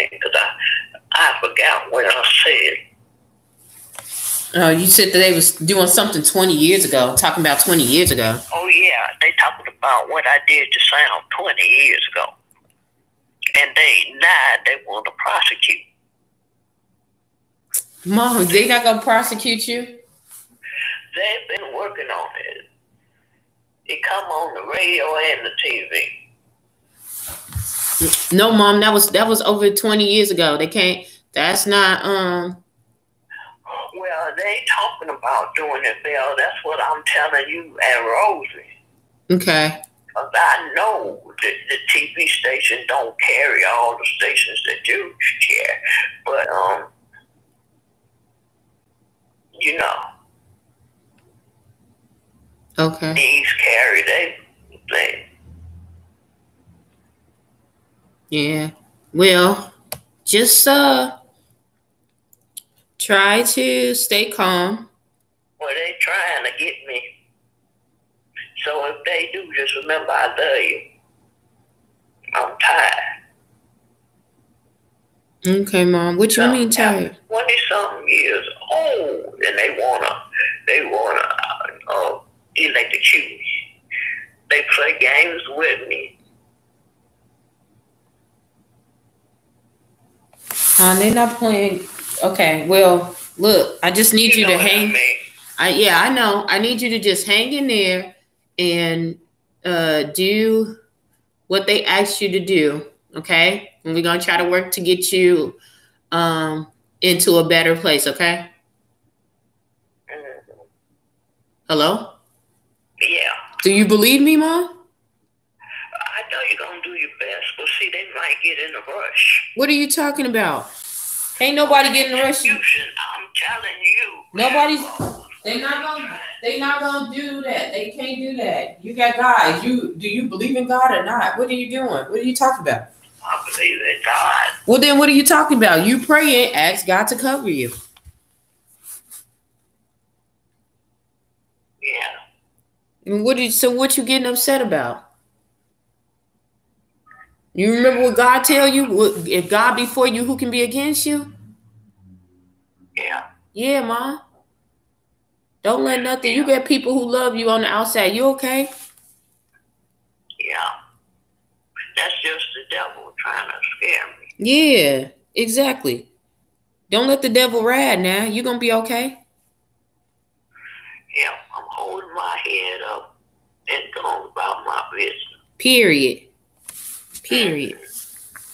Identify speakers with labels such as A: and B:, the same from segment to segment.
A: say because I forgot what I said.
B: Oh, you said that they was doing something 20 years ago, talking about 20 years ago.
A: Oh, yeah. They talking about what I did to Sound 20 years ago. And they want to prosecute.
B: Mom, they not going to prosecute you?
A: They've been working on it. It come on the radio and the TV.
B: No, Mom, that was over 20 years ago. They can't, that's not,
A: Well, they talking about doing it, Bill. That's what I'm telling you and Rosie.
B: Okay.
A: Because I know that the TV station don't carry all the stations that you share. But, you know.
B: Okay.
A: These carry they.
B: Yeah. Well, just try to stay calm.
A: Well, they trying to get me. So if they do, just remember I love you. I'm tired.
B: Okay, Mom. What you mean tired?
A: 20-something years old, and they wanna electrocute me. They play games with me.
B: They're not playing. Okay, well, look, I just need you to hang. I know. I need you to just hang in there and do what they asked you to do. Okay, and we're gonna try to work to get you into a better place. Okay. Hello?
A: Yeah.
B: Do you believe me, Mom?
A: I know you're going to do your best, but see, they might get in a rush.
B: What are you talking about? Ain't nobody getting in a rush.
A: I'm telling you.
B: They're not gonna do that. They can't do that. You got God. Do you believe in God or not? What are you doing? What are you talking about?
A: I believe in God.
B: Well, then what are you talking about? You pray and ask God to cover you.
A: Yeah.
B: What you getting upset about? You remember what God tell you? If God be for you, who can be against you?
A: Yeah.
B: Yeah, Mom. Don't let nothing. You got people who love you on the outside. You okay?
A: Yeah. That's just the devil trying to scare me.
B: Yeah, exactly. Don't let the devil ride now. You're going to be okay.
A: Yeah, I'm holding my head up and going about my business.
B: Period.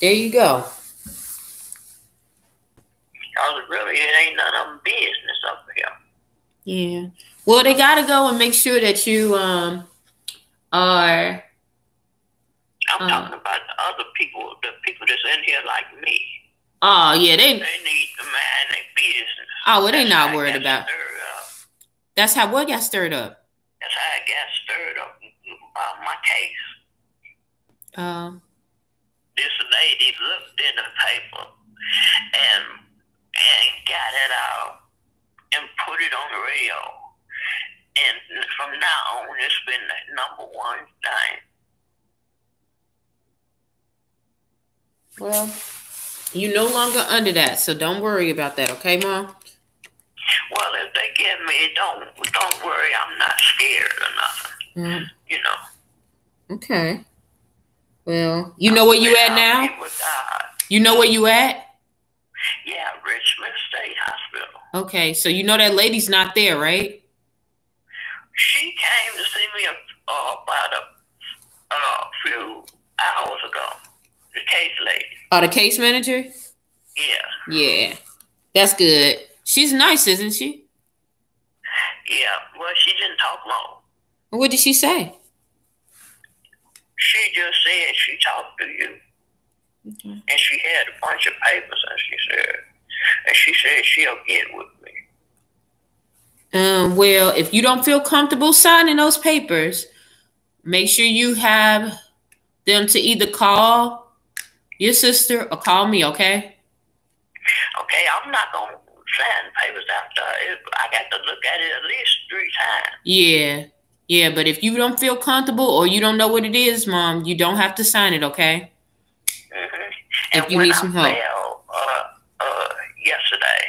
B: There you go.
A: Because really, it ain't none of them business up here.
B: Yeah. Well, they got to go and make sure that you are...
A: I'm talking about the other people, the people that's in here like me.
B: Oh, yeah. They
A: need to mind their business.
B: Oh, well, they not worried about... That's how what got stirred up?
A: That's how I got stirred up about my case. This lady looked in the paper and got it out and put it on the radio. And from now on, it's been the number one thing.
B: Well, you're no longer under that, so don't worry about that, okay, Mom?
A: Well, if they get me, don't worry. I'm not scared or nothing. You know.
B: Okay. Well, you know where you at now? You know where you at?
A: Yeah, Richmond State Hospital.
B: Okay, so you know that lady's not there, right?
A: She came to see me about a few hours ago. The case lady.
B: Oh, the case manager?
A: Yeah.
B: Yeah. That's good. She's nice, isn't she?
A: Yeah, well, she didn't talk long.
B: What did she say?
A: She just said she talked to you. Okay. And she had a bunch of papers, and she said she'll get with me.
B: Well, if you don't feel comfortable signing those papers, make sure you have them to either call your sister or call me, okay?
A: Okay, I'm not going to sign papers after I got to look at it at least 3 times.
B: Yeah, but if you don't feel comfortable or you don't know what it is, Mom, you don't have to sign it, okay?
A: Mm-hmm.
B: if you need some help.
A: Yesterday,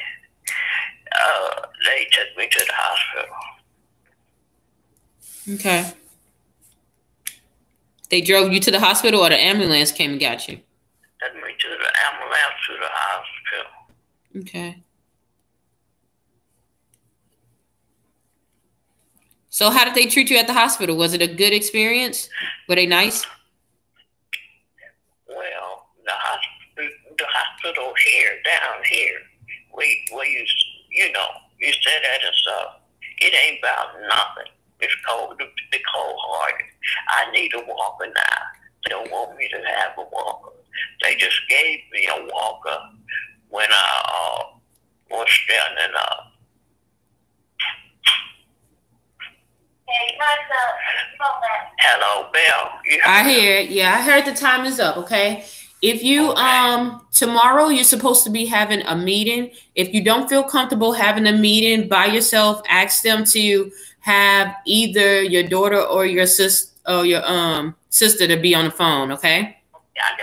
A: they took me to the hospital.
B: Okay. They drove you to the hospital, or the ambulance came and got you?
A: Took me to the ambulance to the hospital.
B: Okay. So how did they treat you at the hospital? Was it a good experience? Were they nice?
A: Well, the hospital here, down here, we you said that and stuff. It ain't about nothing. It's cold, the cold-hearted. I need a walker now. They don't want me to have a walker. They just gave me a walker when I was standing up. Hello, Bill.
B: I hear it. Yeah, I heard the time is up, okay? If you, tomorrow you're supposed to be having a meeting. If you don't feel comfortable having a meeting by yourself, ask them to have either your daughter or your sister or your sister to be on the phone, okay?
A: Yeah, I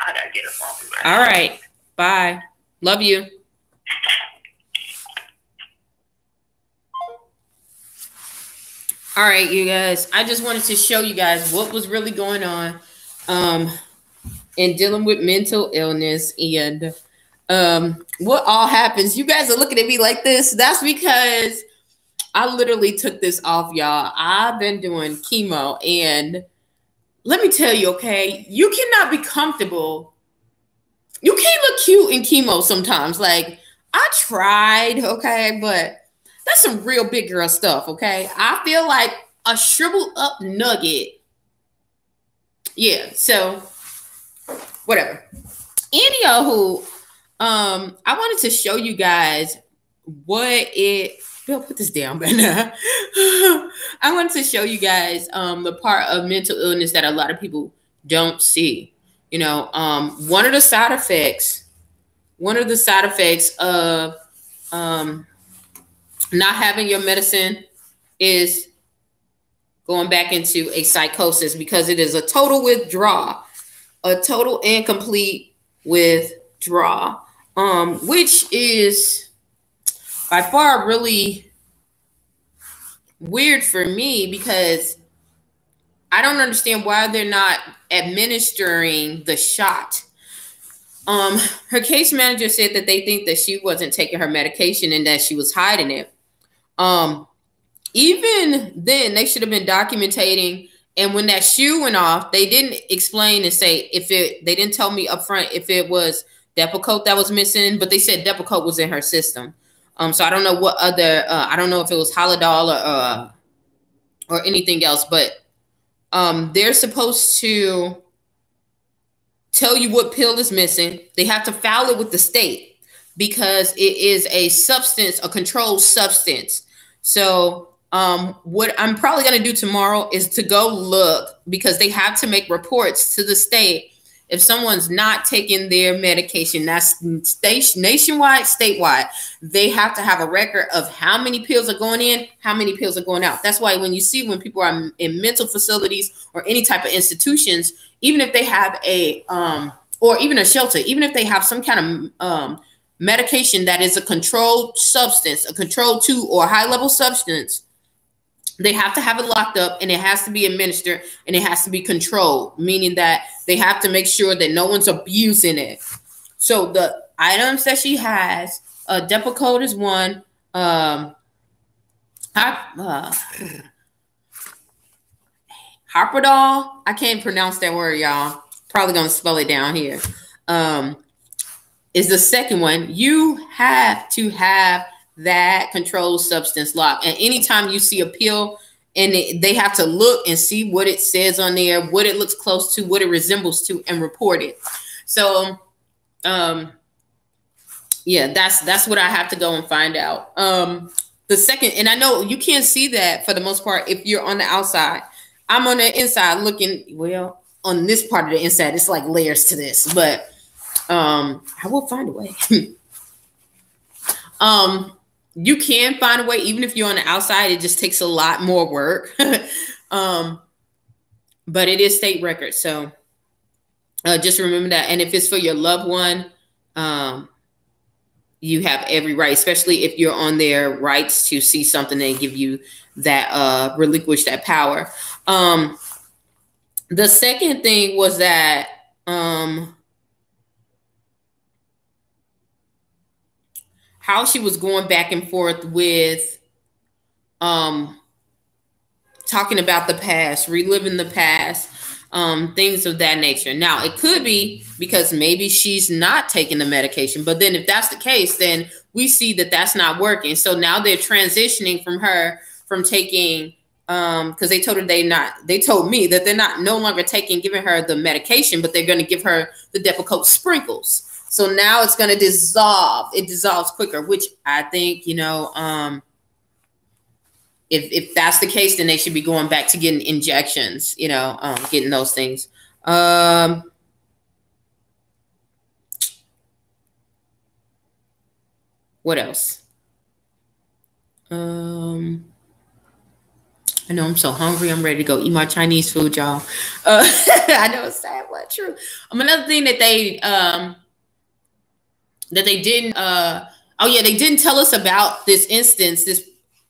A: gotta get a phone.
B: All right. Bye. Love you. All right, you guys. I just wanted to show you guys what was really going on in dealing with mental illness and what all happens. You guys are looking at me like this. That's because I literally took this off, y'all. I've been doing chemo, and let me tell you, okay, you cannot be comfortable. You can't look cute in chemo sometimes. Like, I tried, okay, but that's some real big girl stuff, okay? I feel like a shriveled up nugget. Yeah, so whatever. Anyhow, I wanted to show you guys what it. Bill, put this down by now. I wanted to show you guys the part of mental illness that a lot of people don't see. You know, one of the side effects of not having your medicine is going back into a psychosis, because it is a total withdrawal, a total and complete withdrawal, which is by far really weird for me, because I don't understand why they're not administering the shot. Her case manager said that they think that she wasn't taking her medication and that she was hiding it. Even then, they should have been documenting. And when that shoe went off, they didn't explain and say they didn't tell me up front if it was Depakote that was missing, but they said Depakote was in her system. So I don't know what other, I don't know if it was Haldol or anything else, but they're supposed to tell you what pill is missing. They have to file it with the state because it is a substance, a controlled substance. So what I'm probably going to do tomorrow is to go look, because they have to make reports to the state if someone's not taking their medication. That's nationwide, statewide. They have to have a record of how many pills are going in, how many pills are going out. That's why when people are in mental facilities or any type of institutions, even if they have a or even a shelter, even if they have some kind of medication that is a controlled substance, a controlled 2 or high-level substance, they have to have it locked up, and it has to be administered, and it has to be controlled, meaning that they have to make sure that no one's abusing it. So the items that she has, Depakote is one. Harperdol, I can't pronounce that word, y'all. Probably gonna spell it down here. Is the second one. You have to have that controlled substance locked. And anytime you see a pill, and they have to look and see what it says on there, what it looks close to, what it resembles to, and report it. So, yeah, that's what I have to go and find out. The second, and I know you can't see that for the most part if you're on the outside. I'm on the inside looking, well, on this part of the inside, it's like layers to this, but I will find a way. You can find a way, even if you're on the outside. It just takes a lot more work. But it is state record. So Just remember that. And if it's for your loved one, you have every right, especially if you're on their rights to see something and give you that, relinquish that power. The second thing was that, how she was going back and forth with, talking about the past, reliving the past, things of that nature. Now, it could be because maybe she's not taking the medication, but then if that's the case, then we see that that's not working. So now they're transitioning from taking, because they told me that they're no longer giving her the medication, but they're going to give her the Depakote sprinkles. So now it's going to dissolve. It dissolves quicker, which I think, if that's the case, then they should be going back to getting injections, getting those things. What else? I know I'm so hungry. I'm ready to go eat my Chinese food, y'all. I know it's sad, but true. Another thing that they didn't, they didn't tell us about this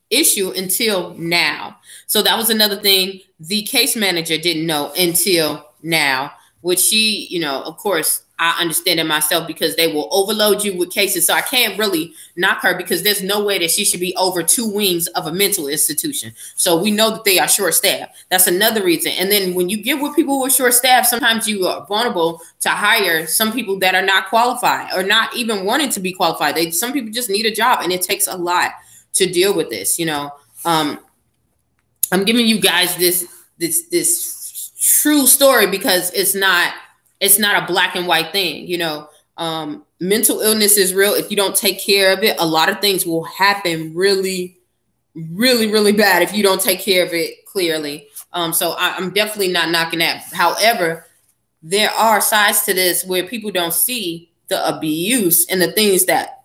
B: issue until now. So that was another thing the case manager didn't know until now, which she, of course, I understand it myself because they will overload you with cases. So I can't really knock her because there's no way that she should be over 2 wings of a mental institution. So we know that they are short-staffed. That's another reason. And then when you get with people who are short-staffed, sometimes you are vulnerable to hire some people that are not qualified or not even wanting to be qualified. Some people just need a job, and it takes a lot to deal with this. I'm giving you guys this true story because it's not a black and white thing. Mental illness is real. If you don't take care of it, a lot of things will happen really, really, really bad if you don't take care of it clearly. So I'm definitely not knocking that. However, there are sides to this where people don't see the abuse and the things that,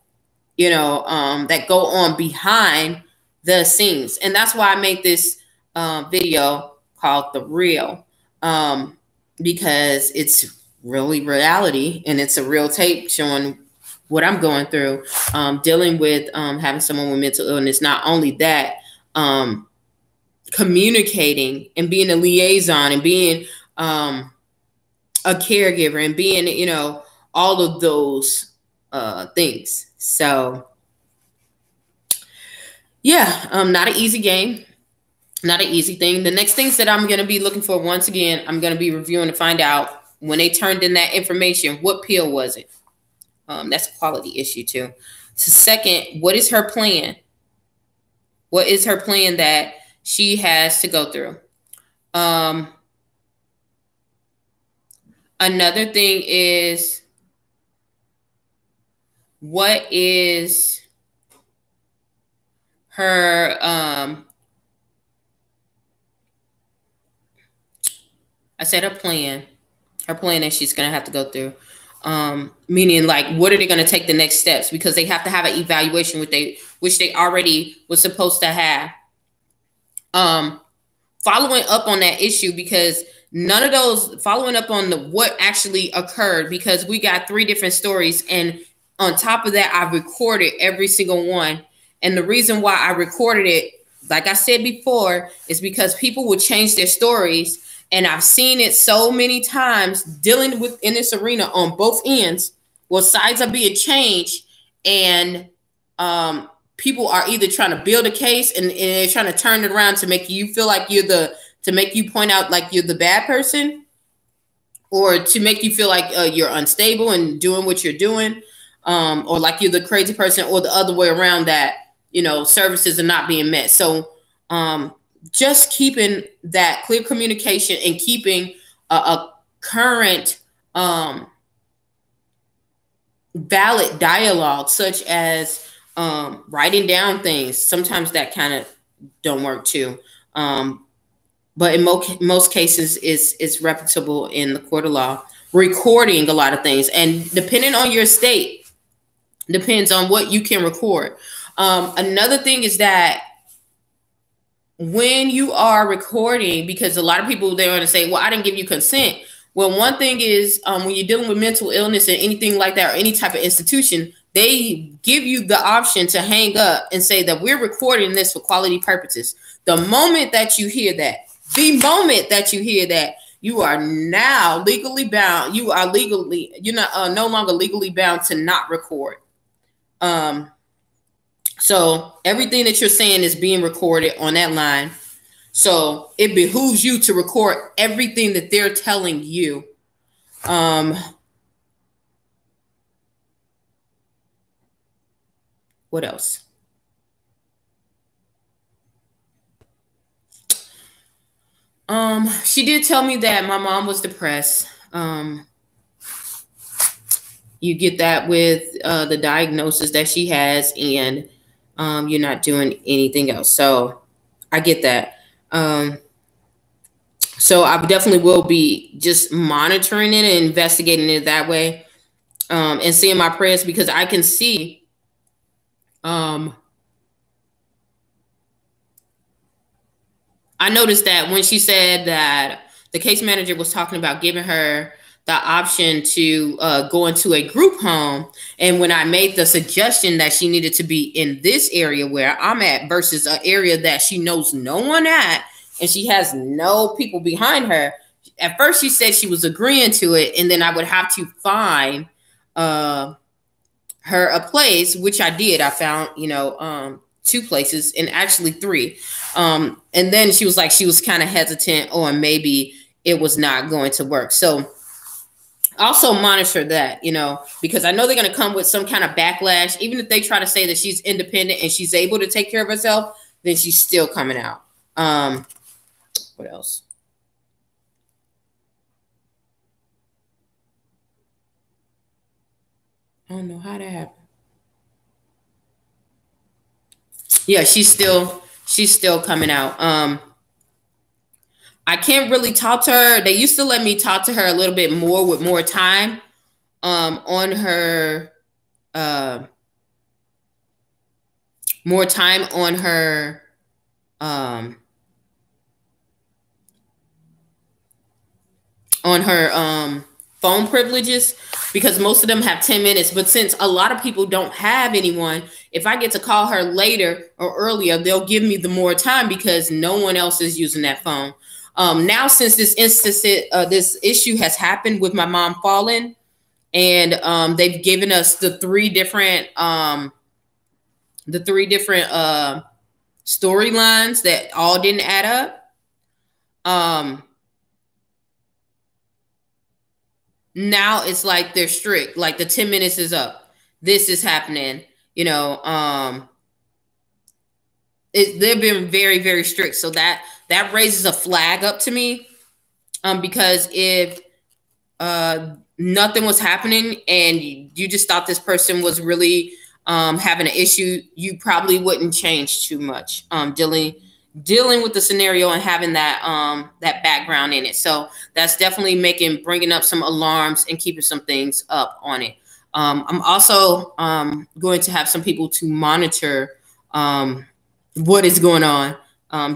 B: that go on behind the scenes. And that's why I make this video called The Real, because it's really reality and it's a real tape showing what I'm going through, dealing with having someone with mental illness. Not only that, communicating and being a liaison and being a caregiver and being, all of those things. So yeah, not an easy game, not an easy thing. The next things that I'm going to be looking for, once again, I'm going to be reviewing to find out when they turned in that information, what pill was it? That's a quality issue too. So second, what is her plan? What is her plan that she has to go through? Another thing is, what is her I said her plan that she's going to have to go through. Meaning, like, what are they going to take the next steps? Because they have to have an evaluation which they already was supposed to have. Following up on that issue, because none of those, following up on what actually occurred, because we got 3 different stories, and on top of that, I recorded every single one. And the reason why I recorded it, like I said before, is because people would change their stories. And I've seen it so many times dealing with in this arena on both ends, where sides are being changed, and people are either trying to build a case and they're trying to turn it around to make you feel like to make you point out like you're the bad person, or to make you feel like you're unstable and doing what you're doing, or like you're the crazy person, or the other way around, that, services are not being met. So, just keeping that clear communication and keeping a current valid dialogue, such as writing down things. Sometimes that kind of don't work too. But in most cases, it's reputable in the court of law. Recording a lot of things, and depending on your state, depends on what you can record. Another thing is that when you are recording, because a lot of people, they're going to say, well, I didn't give you consent. Well, one thing is when you're dealing with mental illness and anything like that, or any type of institution, they give you the option to hang up and say that we're recording this for quality purposes. The moment that you hear that, you are now legally bound. You're not no longer legally bound to not record. So everything that you're saying is being recorded on that line. So it behooves you to record everything that they're telling you. What else? She did tell me that my mom was depressed. You get that with the diagnosis that she has, and you're not doing anything else. So I get that. So I definitely will be just monitoring it and investigating it that way, and seeing my prayers, because I can see I noticed that when she said that the case manager was talking about giving her the option to go into a group home, and when I made the suggestion that she needed to be in this area where I'm at versus an area that she knows no one at and she has no people behind her, at first she said she was agreeing to it, and then I would have to find her a place, which I did. I found, 2 places, and actually 3. And then she was like, she was kind of hesitant, or maybe it was not going to work. So also monitor that, because I know they're going to come with some kind of backlash. Even if they try to say that she's independent and she's able to take care of herself, then she's still coming out. What else? I don't know how that happened. Yeah, she's still coming out. I can't really talk to her. They used to let me talk to her a little bit more with more time on her more time on her phone privileges, because most of them have 10 minutes. But since a lot of people don't have anyone, if I get to call her later or earlier, they'll give me the more time because no one else is using that phone. Now, since this issue has happened with my mom falling, and they've given us the three different storylines that all didn't add up. Now it's like they're strict, like the 10 minutes is up. This is happening, they've been very, very strict. So that raises a flag up to me. Because if nothing was happening and you just thought this person was really having an issue, you probably wouldn't change too much. Dealing with the scenario and having that background in it. So that's definitely bringing up some alarms and keeping some things up on it. I'm also going to have some people to monitor what is going on,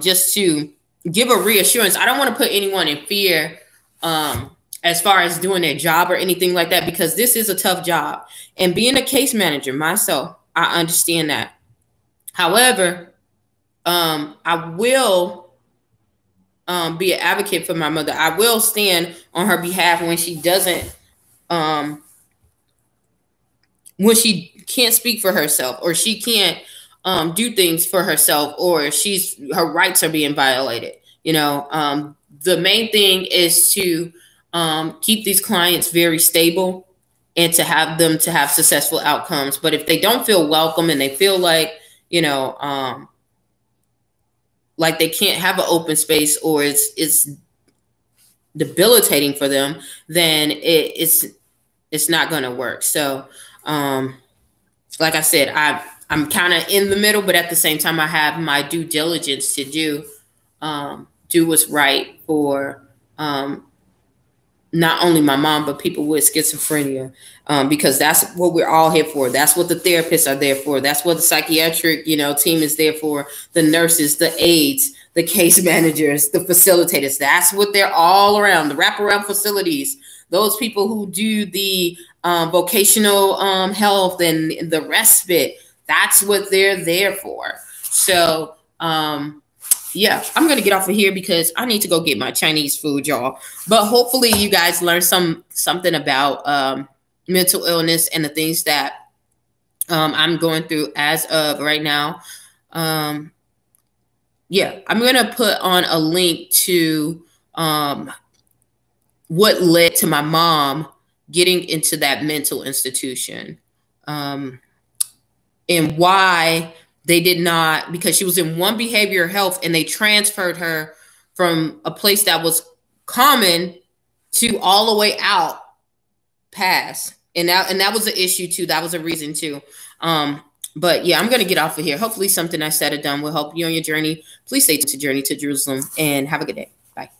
B: just to give a reassurance. I don't want to put anyone in fear as far as doing their job or anything like that, because this is a tough job. And being a case manager myself, I understand that. However, I will be an advocate for my mother. I will stand on her behalf when she doesn't, when she can't speak for herself, or she can't do things for herself, or her rights are being violated. The main thing is to keep these clients very stable and to have them to have successful outcomes. But if they don't feel welcome and they feel like, like they can't have an open space, or it's debilitating for them, then it's not going to work. So, like I said, I'm kind of in the middle, but at the same time, I have my due diligence to do what's right for not only my mom, but people with schizophrenia, because that's what we're all here for. That's what the therapists are there for. That's what the psychiatric, team is there for. The nurses, the aides, the case managers, the facilitators. That's what they're all around, the wraparound facilities, those people who do the vocational health and the respite. That's what they're there for. So, yeah, I'm going to get off of here because I need to go get my Chinese food, y'all. But hopefully you guys learned something about mental illness and the things that I'm going through as of right now. Yeah, I'm going to put on a link to what led to my mom getting into that mental institution, and why they did not, because she was in one behavioral health and they transferred her from a place that was common to all the way out past. And that was an issue too. That was a reason too. But yeah, I'm going to get off of here. Hopefully something I said or done will help you on your journey. Please stay to Journey to Jerusalem and have a good day. Bye.